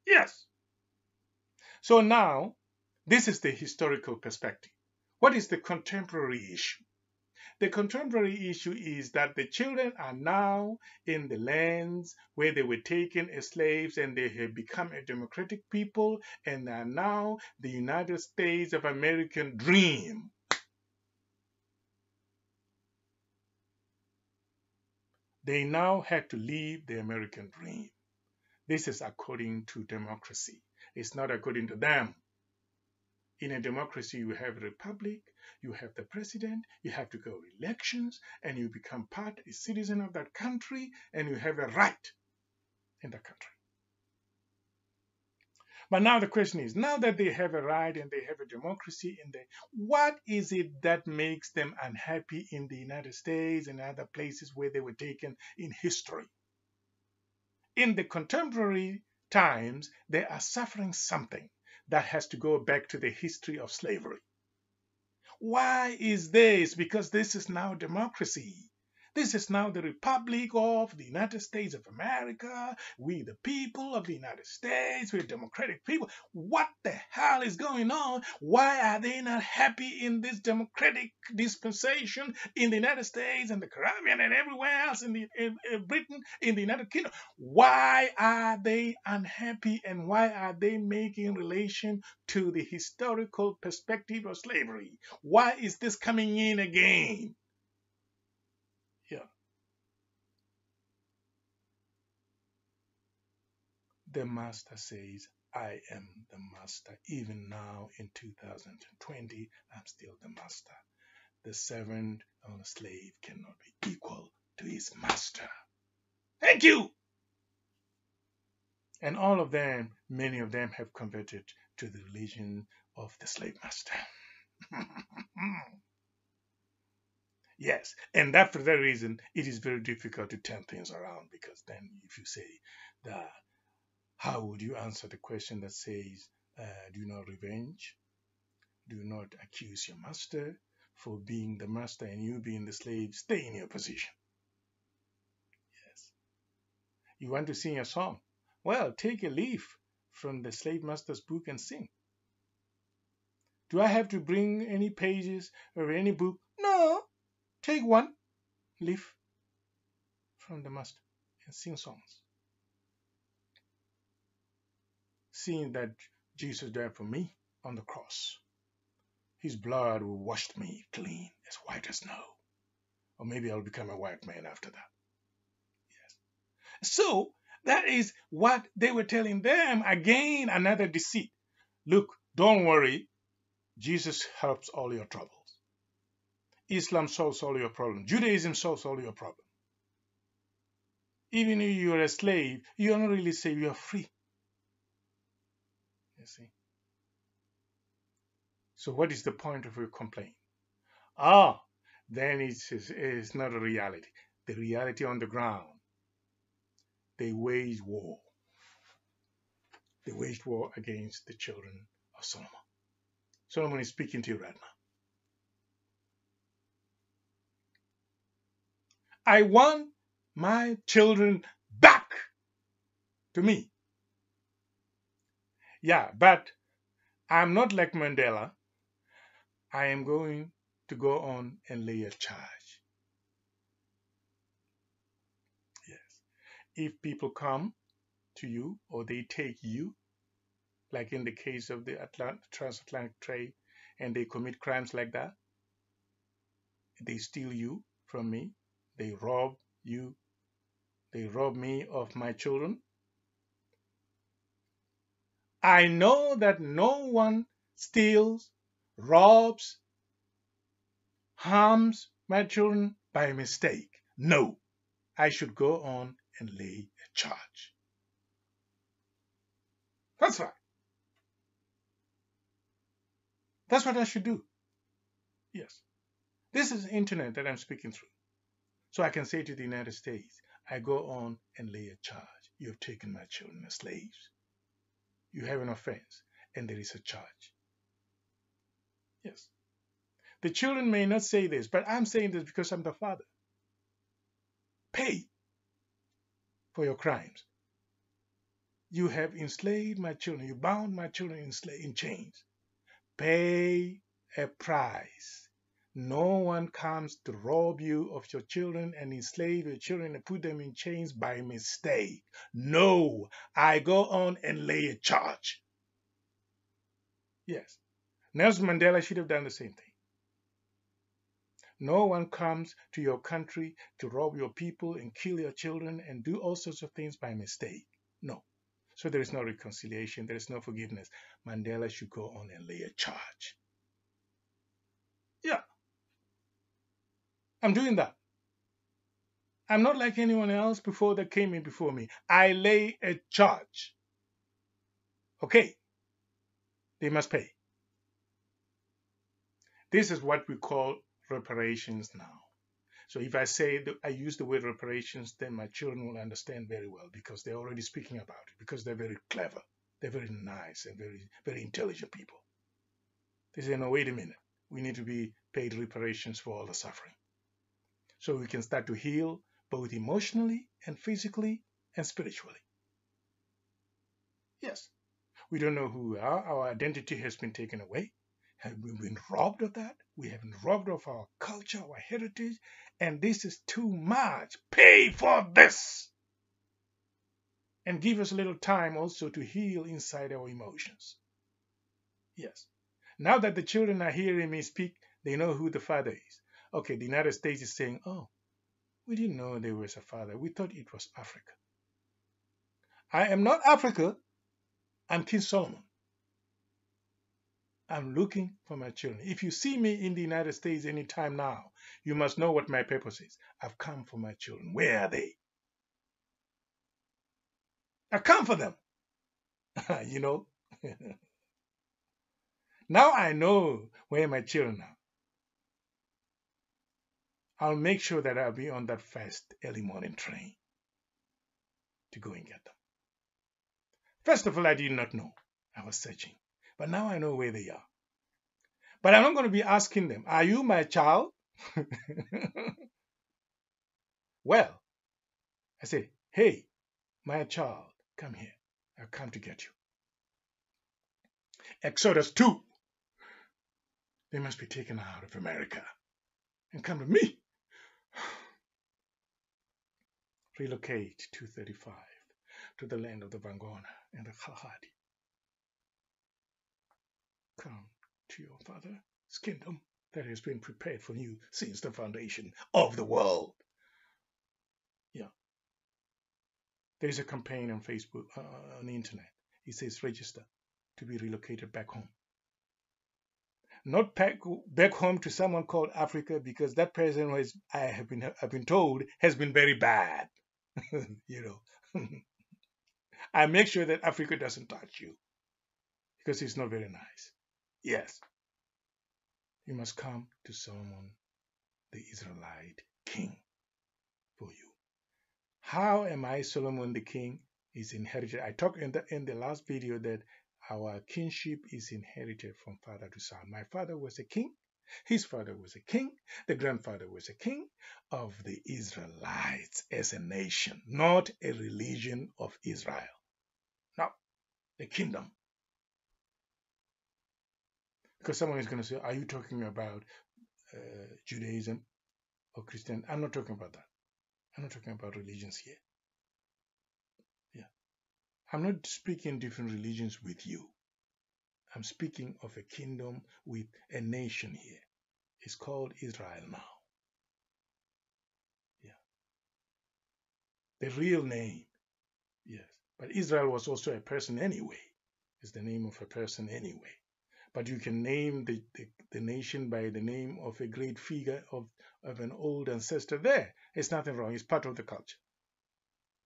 Yes. So now, this is the historical perspective. What is the contemporary issue? The contemporary issue is that the children are now in the lands where they were taken as slaves, and they have become a democratic people and are now the United States of American dream. They now had to leave the American dream. This is according to democracy. It's not according to them. In a democracy, you have a republic, you have the president, you have to go elections, and you become a citizen of that country, and you have a right in the country. But now the question is, now that they have a right and they have a democracy what is it that makes them unhappy in the United States and other places where they were taken in history? In the contemporary times, they are suffering something that has to go back to the history of slavery. Why is this? Because this is now democracy. This is now the Republic of the United States of America. We, the people of the United States, we're democratic people. What the hell is going on? Why are they not happy in this democratic dispensation in the United States and the Caribbean and everywhere else in Britain, in the United Kingdom? Why are they unhappy, and why are they making relation to the historical perspective of slavery? Why is this coming in again? Yeah. The master says, I am the master. Even now in 2020, I'm still the master. The servant or the slave cannot be equal to his master. Thank you. And all of them, many of them have converted to the religion of the slave master. Yes, and that for that reason, it is very difficult to turn things around, because then if you say that, how would you answer the question that says, do not revenge, do not accuse your master for being the master and you being the slave, stay in your position. Yes. You want to sing a song? Well, take a leaf from the slave master's book and sing. Do I have to bring any pages or any book? No. Take one leaf from the master and sing songs. Seeing that Jesus died for me on the cross, his blood will wash me clean, as white as snow. Or maybe I'll become a white man after that. Yes. So that is what they were telling them. Again, another deceit. Look, don't worry. Jesus helps all your troubles. Islam solves all your problems. Judaism solves all your problems. Even if you're a slave, you're not really slave, you're free. You see? So what is the point of your complaint? Then it's not a reality. The reality on the ground. They waged war. They waged war against the children of Solomon. Solomon is speaking to you right now. I want my children back to me. Yeah, but I'm not like Mandela. I am going to go on and lay a charge. Yes. If people come to you or they take you, like in the case of the transatlantic trade, and they commit crimes like that, they steal you from me, they rob you, they rob me of my children. I know that no one steals, robs, harms my children by mistake. No, I should go on and lay a charge. That's right. That's what I should do. Yes. This is the internet that I'm speaking through. So I can say to the United States, I go on and lay a charge. You have taken my children as slaves. You have an offense, and there is a charge. Yes. The children may not say this, but I'm saying this because I'm the father. Pay for your crimes. You have enslaved my children. You bound my children in chains. Pay a price. No one comes to rob you of your children and enslave your children and put them in chains by mistake. No, I go on and lay a charge. Yes, Nelson Mandela should have done the same thing. No one comes to your country to rob your people and kill your children and do all sorts of things by mistake. No. So there is no reconciliation, there is no forgiveness. Mandela should go on and lay a charge. Yeah, I'm doing that. I'm not like anyone else before that came in before me. I lay a charge. Okay, they must pay. This is what we call reparations now. So if I say that I use the word reparations, then my children will understand very well because they're already speaking about it, because they're very clever, they're very nice and very intelligent people. They say, no, wait a minute. We need to be paid reparations for all the suffering. So we can start to heal both emotionally and physically and spiritually. Yes, we don't know who we are. Our identity has been taken away. Have we been robbed of that? We have been robbed of our culture, our heritage, and this is too much. Pay for this! And give us a little time also to heal inside our emotions. Yes. Now that the children are hearing me speak, they know who the father is. Okay, the United States is saying, oh, we didn't know there was a father. We thought it was Africa. I am not Africa. I'm King Solomon. I'm looking for my children. If you see me in the United States anytime now, you must know what my purpose is. I've come for my children. Where are they? I've come for them. You know? Now I know where my children are. I'll make sure that I'll be on that fast early morning train to go and get them. First of all, I did not know. I was searching. But now I know where they are. But I'm not going to be asking them, are you my child? Well, I say, hey, my child, come here. I've come to get you. Exodus 2. They must be taken out of America and come to me. Relocate 235 to the land of the Vangona and the Kalahari. Come to your Father's kingdom that has been prepared for you since the foundation of the world. Yeah. There's a campaign on Facebook, on the internet. It says register to be relocated back home. Not back home to someone called Africa, because that person was, I've been told, has been very bad. You know. I make sure that Africa doesn't touch you because it's not very nice. Yes. You must come to Solomon, the Israelite king, for you. How am I Solomon the king? Is inherited. I talked in the last video that our kingship is inherited from father to son. My father was a king. His father was a king. The grandfather was a king of the Israelites as a nation, not a religion of Israel. No, a kingdom. Because someone is going to say, are you talking about Judaism or Christian? I'm not talking about that. I'm not talking about religions here. Yeah. I'm not speaking different religions with you. I'm speaking of a kingdom with a nation here. It's called Israel now. Yeah. The real name. Yes. But Israel was also a person anyway. It's the name of a person anyway. But you can name the nation by the name of a great figure of an old ancestor there. It's nothing wrong. It's part of the culture.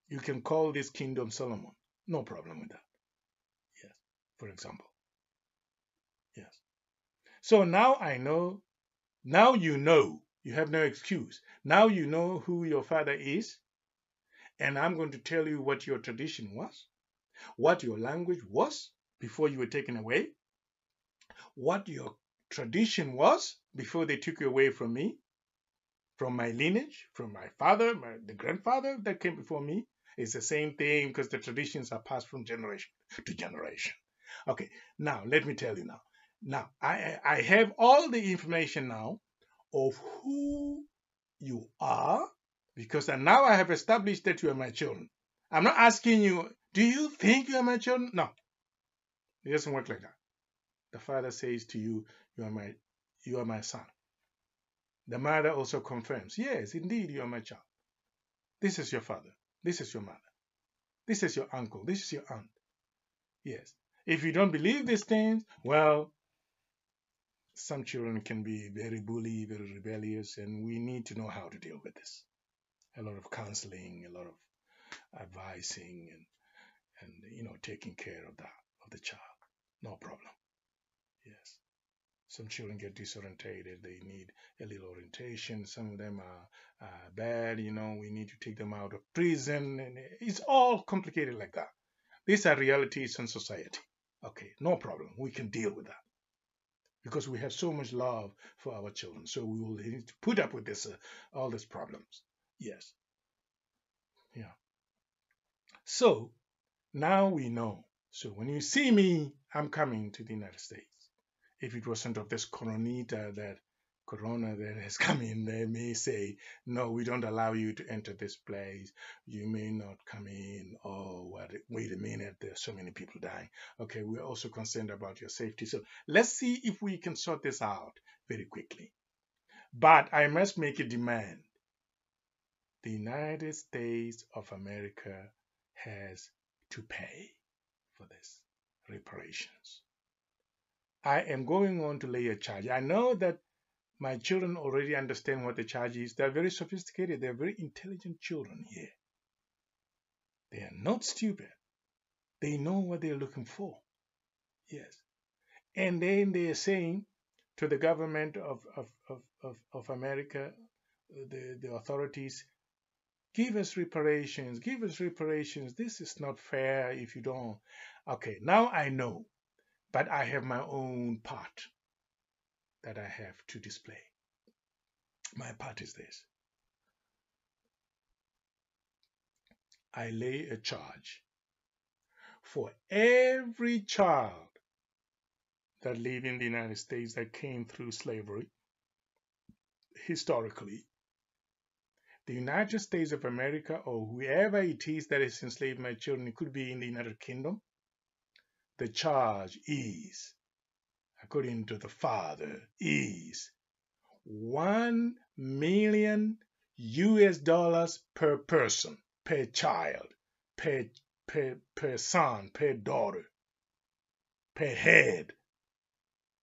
You can call this kingdom Solomon. No problem with that. Yes. For example. Yes. So now I know. Now you know. You have no excuse. Now you know who your father is. And I'm going to tell you what your tradition was, what your language was before you were taken away, what your tradition was before they took you away from me, from my lineage, from my father, the grandfather that came before me. It's the same thing because the traditions are passed from generation to generation. Okay, now let me tell you now. Now, I have all the information now of who you are, because now I have established that you are my children. I'm not asking you, do you think you are my children? No, it doesn't work like that. The father says to you, you are my son. The mother also confirms, yes, indeed, you are my child. This is your father. This is your mother. This is your uncle. This is your aunt. Yes. If you don't believe these things, well, some children can be very bully, very rebellious, and we need to know how to deal with this. A lot of counseling, a lot of advising, and taking care of the child. No problem. Yes. Some children get disorientated. They need a little orientation. Some of them are bad. We need to take them out of prison. And it's all complicated like that. These are realities in society. Okay, no problem. We can deal with that because we have so much love for our children. So we will need to put up with this, all these problems. Yes. Yeah. So now we know. So when you see me, I'm coming to the United States. If it wasn't of this corona that has come in, they may say, no, we don't allow you to enter this place. You may not come in. Oh, wait a minute, there's so many people dying. Okay, we're also concerned about your safety. So let's see if we can sort this out very quickly. But I must make a demand. The United States of America has to pay for this reparations. I am going on to lay a charge. I know that my children already understand what the charge is. They're very sophisticated. They're very intelligent children here. They are not stupid. They know what they're looking for. Yes. And then they're saying to the government of America, the authorities, give us reparations, give us reparations. This is not fair if you don't. Okay, now I know, but I have my own part that I have to display. My part is this. I lay a charge for every child that lived in the United States that came through slavery historically. The United States of America, or whoever it is that has enslaved my children, it could be in the United Kingdom. The charge is, according to the father, is $1 million per person, per child, per son, per daughter, per head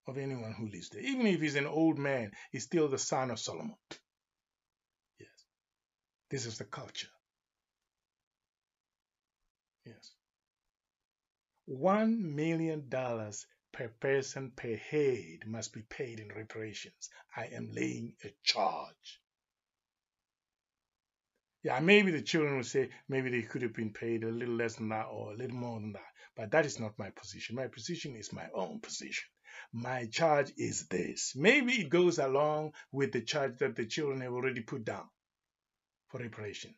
of anyone who lives there. Even if he's an old man, he's still the son of Solomon. Yes. This is the culture. Yes. $1 million per person per head must be paid in reparations. I am laying a charge. Yeah, maybe the children will say maybe they could have been paid a little less than that or a little more than that. But that is not my position. My position is my own position. My charge is this. Maybe it goes along with the charge that the children have already put down for reparation.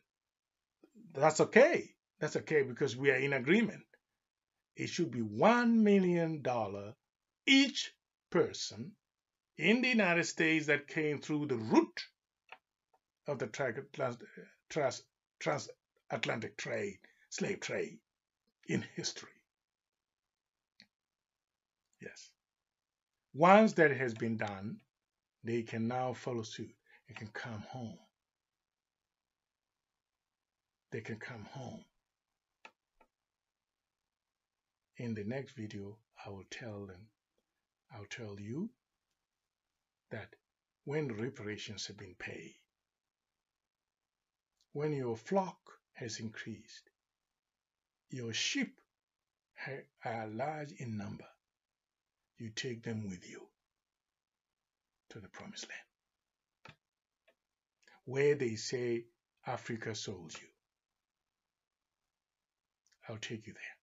That's okay. That's okay because we are in agreement. It should be $1 million each person in the United States that came through the route of the transatlantic trade, slave trade in history. Yes. Once that has been done, they can now follow suit. They can come home. They can come home. In the next video, I will tell you that when reparations have been paid, when your flock has increased, your sheep are large in number, you take them with you to the promised land, where they say Africa sold you. I'll take you there.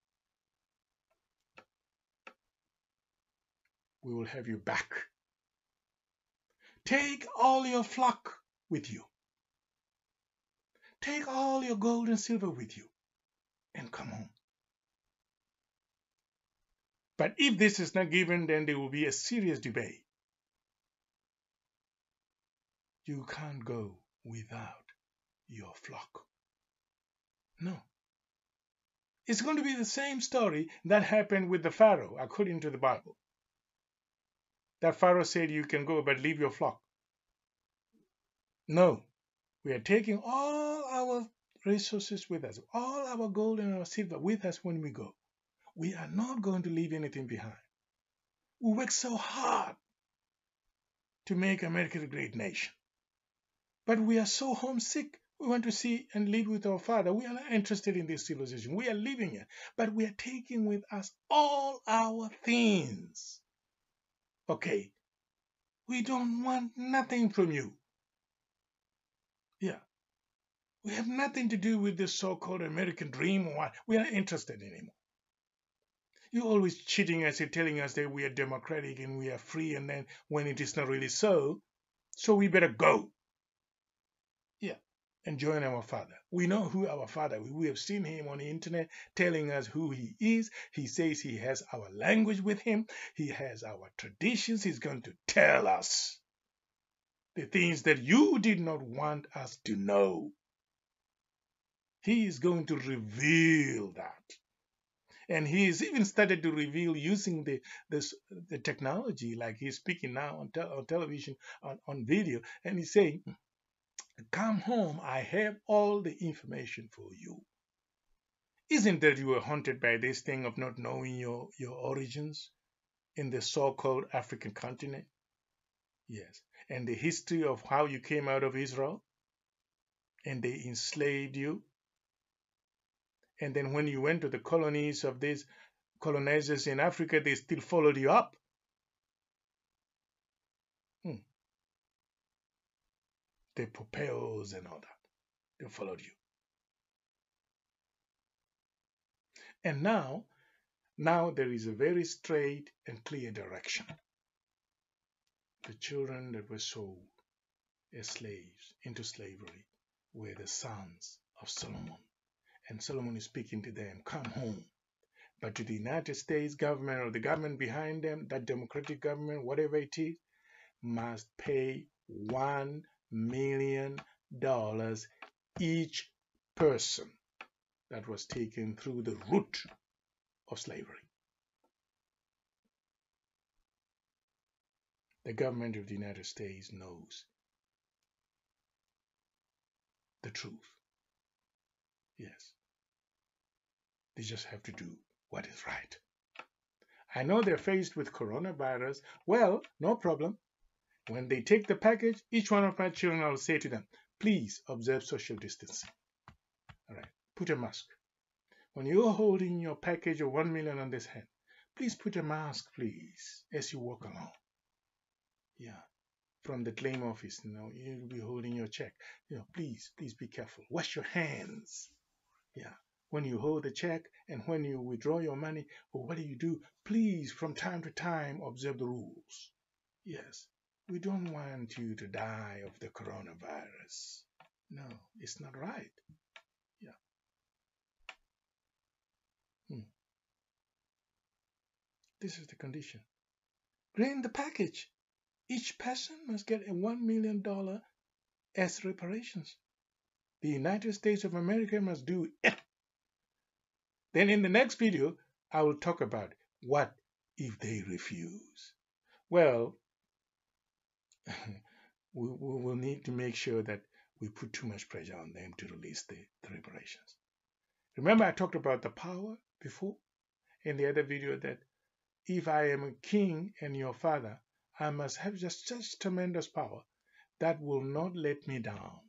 We will have you back. Take all your flock with you. Take all your gold and silver with you and come home. But if this is not given, then there will be a serious debate. You can't go without your flock. No. It's going to be the same story that happened with the Pharaoh, according to the Bible. That Pharaoh said, you can go, but leave your flock. No. We are taking all our resources with us, all our gold and our silver with us when we go. We are not going to leave anything behind. We work so hard to make America a great nation. But we are so homesick. We want to see and live with our Father. We are not interested in this civilization. We are living it. But we are taking with us all our things. Okay. We don't want nothing from you. Yeah. We have nothing to do with this so-called American dream or what. We are not interested anymore. You're always cheating us and telling us that we are democratic and we are free, and then when it is not really so we better go. Yeah, and join our Father. We know who our Father is. We have seen him on the internet telling us who he is. He says he has our language with him. He has our traditions. He's going to tell us the things that you did not want us to know. He is going to reveal that. And he has even started to reveal using the technology, like he's speaking now on television, on video, and he's saying, come home, I have all the information for you. Isn't that you were haunted by this thing of not knowing your origins in the so-called African continent? Yes. And the history of how you came out of Israel, and they enslaved you. And then when you went to the colonies of these colonizers in Africa, they still followed you up. The Popeos and all that. They followed you. And now there is a very straight and clear direction. The children that were sold as slaves into slavery were the sons of Solomon. And Solomon is speaking to them, come home. But to the United States government or the government behind them, that democratic government, whatever it is, must pay $1 million each person that was taken through the route of slavery. The government of the United States knows the truth. Yes. They just have to do what is right. I know they're faced with coronavirus. Well, no problem. When they take the package, each one of my children, I'll say to them, please observe social distancing. All right. Put a mask. When you're holding your package of $1 million on this hand, please put a mask, please, as you walk along. Yeah. From the claim office, you'll be holding your check. Please be careful. Wash your hands. Yeah. When you hold the check and when you withdraw your money, or what do? Please, from time to time, observe the rules. Yes. We don't want you to die of the coronavirus. No, it's not right. Yeah. This is the condition. Bring the package. Each person must get a $1 million as reparations. The United States of America must do it. Then in the next video, I will talk about what if they refuse. Well, we will need to make sure that we put too much pressure on them to release the reparations. Remember I talked about the power before in the other video, that if I am a king and your father, I must have just such tremendous power that will not let me down.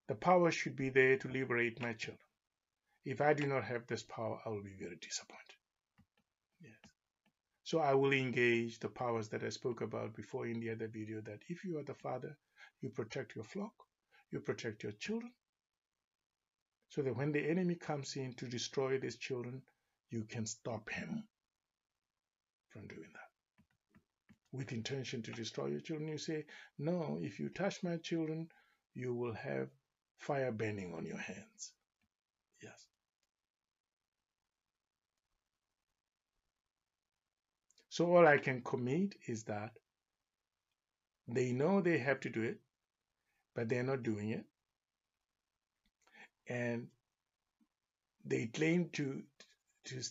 The power should be there to liberate my children. If I do not have this power, I will be very disappointed. Yes. So I will engage the powers that I spoke about before in the other video, that if you are the father, you protect your flock, you protect your children, so that when the enemy comes in to destroy these children, you can stop him from doing that. With intention to destroy your children, you say, no, if you touch my children, you will have fire burning on your hands. Yes. So all I can commit is that They know they have to do it, but they're not doing it. And they claim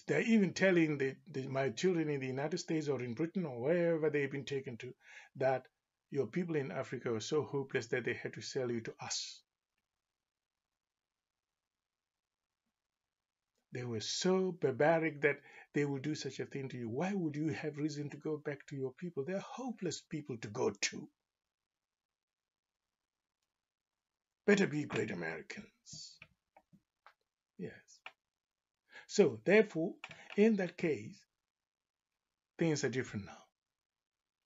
they're even telling my children in the United States or in Britain or wherever they've been taken to, that your people in Africa were so hopeless that they had to sell you to us. They were so barbaric that they would do such a thing to you. Why would you have reason to go back to your people? They're hopeless people to go to. Better be great Americans. Yes. So, therefore, in that case, things are different now.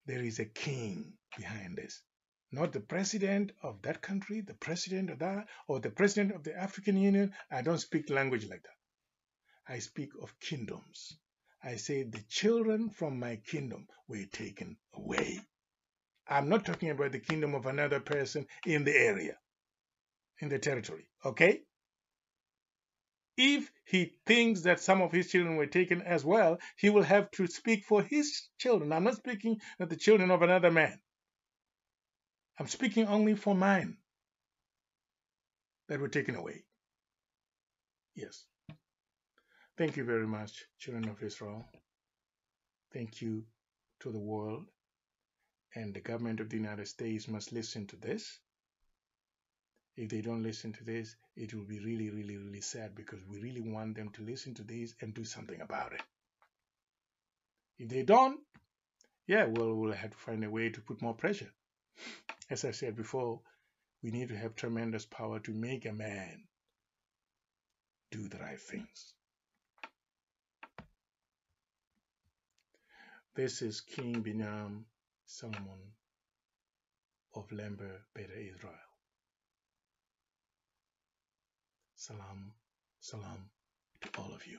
There is a king behind this. Not the president of that country, the president of that, or the president of the African Union. I don't speak language like that. I speak of kingdoms. I say the children from my kingdom were taken away. I'm not talking about the kingdom of another person in the area, in the territory, okay? If he thinks that some of his children were taken as well, he will have to speak for his children. I'm not speaking of the children of another man. I'm speaking only for mine that were taken away. Yes. Thank you very much, children of Israel. Thank you to the world. And the government of the United States must listen to this. If they don't listen to this, it will be really, really, really sad, because we really want them to listen to this and do something about it. If they don't, yeah, well, we'll have to find a way to put more pressure. As I said before, we need to have tremendous power to make a man do the right things. This is King Binyam Selamun of Lember, Beta Israel. Salam, salam to all of you.